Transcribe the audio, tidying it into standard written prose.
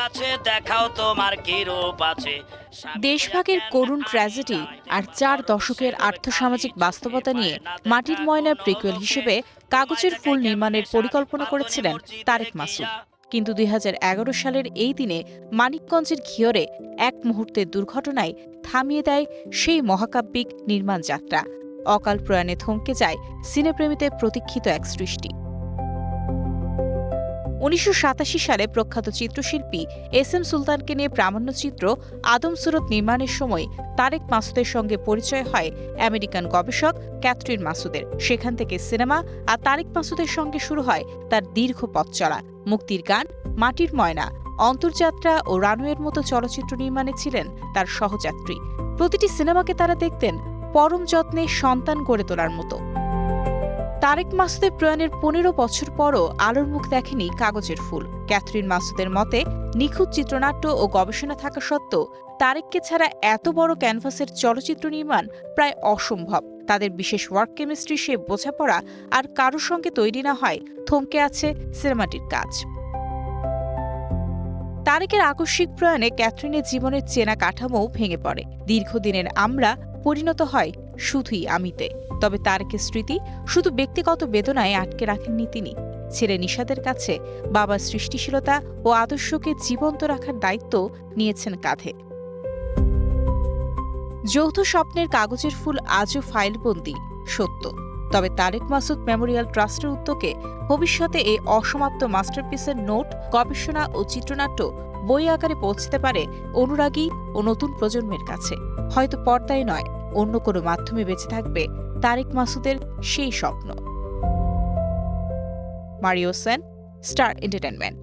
কাছে দেখাও তোমার কি রূপ আছে। দেশভাগের করুণ ট্র্যাজেডি আর 4 দশকের আর্থসামাজিক বাস্তবতা নিয়ে মাটির ময়নার প্রিকুয়েল হিসেবে কাগজের ফুল নির্মাণের পরিকল্পনা করেছিলেন তারেক মাসুদ। কিন্তু ২০১১ সালের এই দিনে মানিকগঞ্জের ঘিওরে এক মুহূর্তের দুর্ঘটনায় থামিয়ে দেয় সেই মহাকাব্যিক নির্মাণ যাত্রা। অকাল প্রয়াণে থমকে যায় সিনেপ্রেমীদের প্রতীক্ষিত এক সৃষ্টি। ১৯৮৭ সালে প্রখ্যাত চিত্রশিল্পী এস এম সুলতানকে নিয়ে প্রামাণ্যচিত্র আদম সুরত নির্মাণের সময় তারেক মাসুদের সঙ্গে পরিচয় হয় আমেরিকান গবেষক ক্যাথরিন মাসুদের। সেখান থেকে সিনেমা আর তারেক মাসুদের সঙ্গে শুরু হয় তার দীর্ঘ পথ চলা। মুক্তির গান, মাটির ময়না, অন্তর্যাত্রা ও রানওয়ের মতো চলচ্চিত্র নির্মাণে ছিলেন তার সহযাত্রী। প্রতিটি সিনেমাকে তারা দেখতেন পরম যত্নে সন্তান গড়ে তোলার মতো। তারেক মাসুদের প্রয়াণের ১৫ বছর পরও আলোর মুখ দেখেনি কাগজের ফুল। ক্যাথরিন মাসুদের মতে, নিখুঁত চিত্রনাট্য ও গবেষণা থাকা সত্ত্বেও তারেককে ছাড়া এত বড় ক্যানভাসের চলচ্চিত্র নির্মাণ প্রায় অসম্ভব। তাদের বিশেষ ওয়ার্ক কেমিস্ট্রি, সে বোঝাপড়া আর কারোর সঙ্গে তৈরি না হয় থমকে আছে সিনেমাটির কাজ। তারেকের আকস্মিক প্রয়াণে ক্যাথরিনের জীবনের চেনা কাঠামোও ভেঙে পড়ে। দীর্ঘদিনের আমরা পরিণত হয় শুধুই আমিতে। তবে তারেকের স্মৃতি শুধু ব্যক্তিগত বেদনায় আটকে রাখেননি তিনি। ছেলে নিশাদের কাছে বাবার সৃষ্টিশীলতা ও আদর্শকে জীবন্ত রাখার দায়িত্ব নিয়েছেন কাঁধে। যৌথ স্বপ্নের কাগজের ফুল আজও ফাইলবন্দি সত্য। তবে তারেক মাসুদ মেমোরিয়াল ট্রাস্টের উদ্যোগে ভবিষ্যতে এই অসমাপ্ত মাস্টারপিসের নোট, গবেষণা ও চিত্রনাট্য বই আকারে পৌঁছতে পারে অনুরাগী ও নতুন প্রজন্মের কাছে। হয়তো পর্দায় নয়, অন্য কোনো মাধ্যমে বেঁচে থাকবে তারেক মাসুদের সেই স্বপ্ন। Mario Sen, star entertainment.